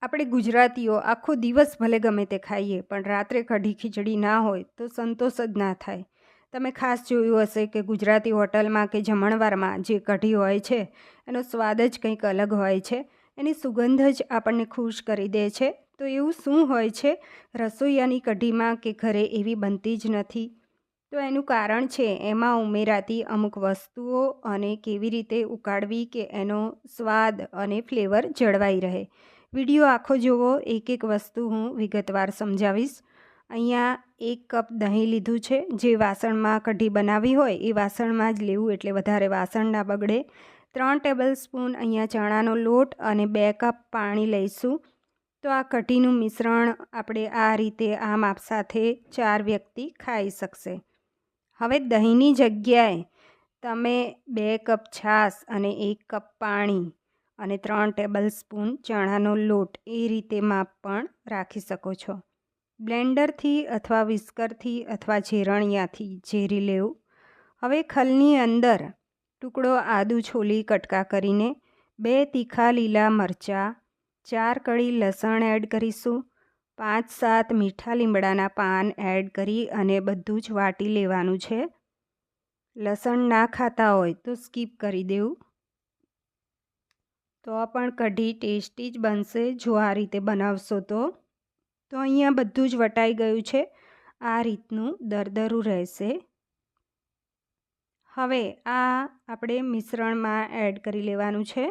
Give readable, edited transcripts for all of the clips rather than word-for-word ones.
આપણે ગુજરાતીઓ આખો દિવસ ભલે ગમે તે ખાઈએ પણ રાત્રે કઢી ખીચડી ના હોય તો સંતોષ જ ના થાય. તમે ખાસ જોયું હશે કે ગુજરાતી હોટલમાં કે જમણવારમાં જે કઢી હોય છે એનો સ્વાદ જ કંઈક અલગ હોય છે. એની સુગંધ જ આપણને ખુશ કરી દે છે. તો એવું શું હોય છે રસોઈયાની કઢીમાં કે ઘરે એવી બનતી જ નથી? તો એનું કારણ છે એમાં ઉમેરાતી અમુક વસ્તુઓ અને કેવી રીતે ઉકાળવી કે એનો સ્વાદ અને ફ્લેવર જળવાઈ રહે. વિડીયો આખો જુઓ, એક એક વસ્તુ હું વિગતવાર સમજાવીશ. અહીંયા 1 કપ દહીં લીધું છે. જે વાસણમાં કઢી બનાવી હોય એ વાસણમાં જ લેવું એટલે વધારે વાસણ ના બગડે. 3 ટેબલ સ્પૂન અહીંયા ચણાનો લોટ અને 2 કપ પાણી લઈશું. તો આ કઢીનું મિશ્રણ આપણે આ રીતે આ માપ સાથે 4 વ્યક્તિ ખાઈ શકશે. હવે દહીંની જગ્યાએ તમે 2 કપ છાશ અને 1 કપ પાણી અને 3 ટેબલ સ્પૂન ચણાનો લોટ એ રીતે માપ પણ રાખી શકો છો. બ્લેન્ડરથી અથવા વિસ્કરથી અથવા ઝેરણિયાથી ઝેરી લેવું. હવે ખલની અંદર ટુકડો આદું છોલી કટકા કરીને 2 તીખા લીલા મરચાં, 4 કળી લસણ એડ કરીશું. 5-7 મીઠા લીમડાના પાન એડ કરી અને બધું જ વાટી લેવાનું છે. લસણ ના ખાતા હોય તો સ્કીપ કરી દેવું. તો પણ કઢી ટેસ્ટી જ બનશે જો આ રીતે બનાવશો તો. અહીંયા બધું જ વટાઈ ગયું છે. આ રીતનું દરદરું રહેશે. હવે આ આપણે મિશ્રણમાં એડ કરી લેવાનું છે.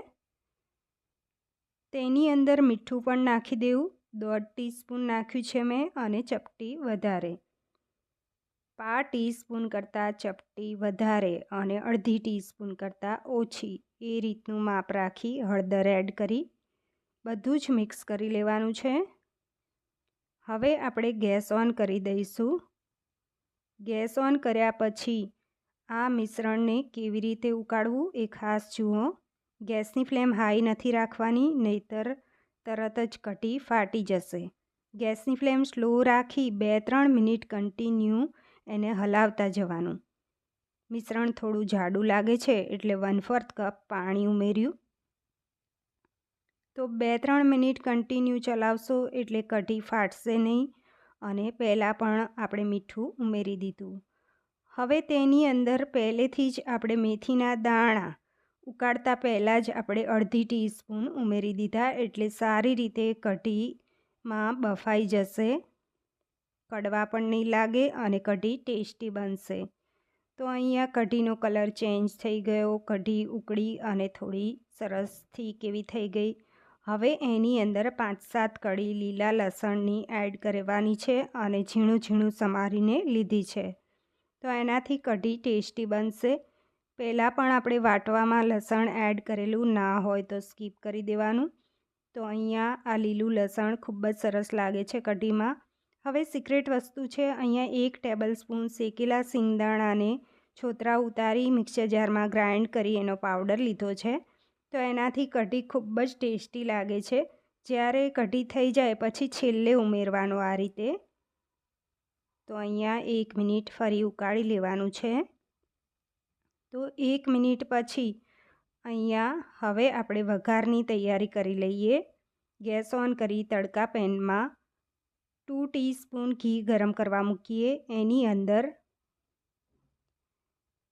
તેની અંદર મીઠું પણ નાખી દેવું. 1/2 ટીસ્પૂન નાખ્યું છે મેં અને ચપટી વધારે. 1/2 ટીસ્પૂન કરતાં ચપટી વધારે અને 1/2 ટીસ્પૂન કરતાં ઓછી એ રીતનું માપ રાખી હળદર એડ કરી બધું જ મિક્સ કરી લેવાનું છે. હવે આપણે ગેસ ઓન કરી દઈશું. ગેસ ઓન કર્યા પછી આ મિશ્રણને કેવી રીતે ઉકાળવું એ ખાસ જુઓ. ગેસની ફ્લેમ હાઈ નથી રાખવાની, નહીંતર તરત જ કઢી ફાટી જશે. ગેસની ફ્લેમ સ્લો રાખી 2-3 મિનિટ કન્ટિન્યુ એને હલાવતા જવાનું. મિશ્રણ થોડું જાડું લાગે છે એટલે 1/4 કપ પાણી ઉમેર્યું. તો 2-3 મિનિટ કન્ટિન્યુ ચલાવશો એટલે કઢી ફાટશે નહીં અને પહેલાં પણ આપણે મીઠું ઉમેરી દીધું. હવે તેની અંદર પહેલેથી જ આપણે મેથીના દાણા ઉકાળતા પહેલાં જ આપણે 1/2 ટીસ્પૂન ઉમેરી દીધા એટલે સારી રીતે કઢીમાં બફાઈ જશે. કડવા પણ નહીં લાગે અને કઢી ટેસ્ટી બનશે. તો અહીંયા કઢીનો કલર ચેન્જ થઈ ગયો. કઢી ઉકળી અને થોડી સરસ થીક એવી થઈ ગઈ. હવે એની અંદર 5-7 કળી લીલા લસણની એડ કરવાની છે અને ઝીણું ઝીણું સમારીને લીધી છે. તો એનાથી કઢી ટેસ્ટી બનશે. પહેલાં પણ આપણે વાટવામાં લસણ એડ કરેલું ના હોય તો સ્કીપ કરી દેવાનું. તો અહીંયા આ લીલું લસણ ખૂબ જ સરસ લાગે છે કઢીમાં. હવે સિક્રેટ વસ્તુ છે. અહીંયા 1 ટેબલ સ્પૂન શેકેલા સિંગદાણાને છોતરા ઉતારી મિક્સર જારમાં ગ્રાઇન્ડ કરી એનો પાવડર લીધો છે. તો એનાથી કઢી ખૂબ જ ટેસ્ટી લાગે છે. જ્યારે કઢી થઈ જાય પછી છેલ્લે ઉમેરવાનો આ રીતે. તો અહીંયા 1 મિનિટ ફરી ઉકાળી લેવાનું છે. તો 1 મિનિટ પછી અહીંયા હવે આપણે વઘારની તૈયારી કરી લઈએ. ગેસ ઓન કરી તડકા પેનમાં 2 ટીસ્પૂન ઘી ગરમ કરવા મૂકીએ. એની અંદર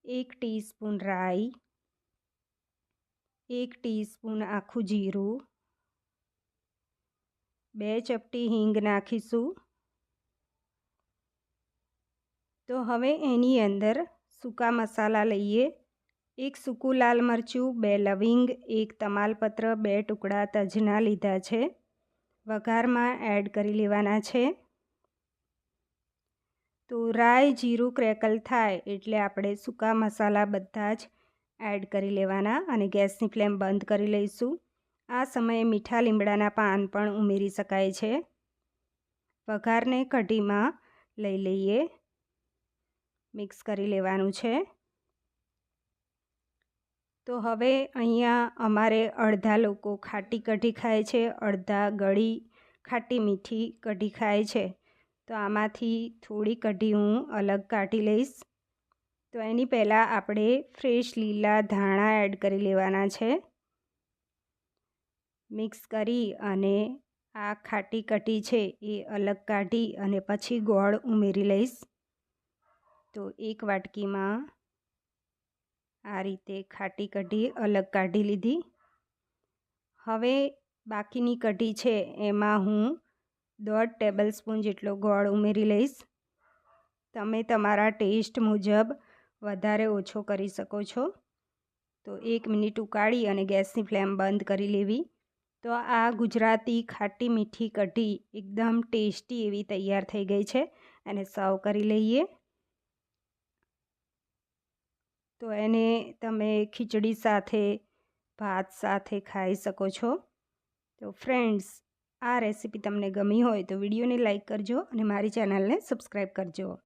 1 ટીસ્પૂન રાઈ, 1 ટીસ્પૂન આખું જીરું, 2 ચપટી હિંગ નાખીશું. તો હવે એની અંદર સૂકા મસાલા લઈએ. 1 સૂકું લાલ મરચું, 2 લવિંગ, 1 તમાલપત્ર, 2 ટુકડા તજના લીધા છે. વઘારમાં એડ કરી લેવાના છે. તો રાઈ જીરું ક્રેકલ થાય એટલે આપણે સૂકા મસાલા બધા જ એડ કરી લેવાના અને ગેસની ફ્લેમ બંધ કરી લઈશું. આ સમયે મીઠા લીમડાના પાન પણ ઉમેરી શકાય છે. વઘારને કઢીમાં લઈ લઈએ. મિક્સ કરી લેવાનું છે. તો હવે અહીંયા અમારે અડધા લોકો ખાટી કઢી ખાય છે, અડધા ગળી ખાટી મીઠી કઢી ખાય છે. તો આમાંથી થોડી કઢી હું અલગ કાઢી લઈશ. તો એની પહેલાં આપણે ફ્રેશ લીલા ધાણા એડ કરી લેવાના છે. મિક્સ કરી અને આ ખાટી કઢી છે એ અલગ કાઢી અને પછી ગોળ ઉમેરી લઈશ. તો એક વાટકીમાં આ રીતે ખાટી કઢી અલગ કાઢી લીધી. હવે બાકીની કઢી છે એમાં હું 1.5 ટેબલસ્પૂન જેટલો ગોળ ઉમેરી લઈશ. તમે તમારા ટેસ્ટ મુજબ વધારે ઓછો કરી શકો છો. તો 1 મિનિટ ઉકાળી અને ગેસની ફ્લેમ બંધ કરી લેવી. તો આ ગુજરાતી ખાટી મીઠી કઢી એકદમ ટેસ્ટી એવી તૈયાર થઈ ગઈ છે. અને સર્વ કરી લઈએ. તો એને તમે ખીચડી સાથે, ભાત સાથે ખાઈ શકો છો. તો ફ્રેન્ડ્સ, આ રેસીપી તમને ગમી હોય તો વિડીયોને લાઈક કરજો અને મારી ચેનલને સબસ્ક્રાઈબ કરજો.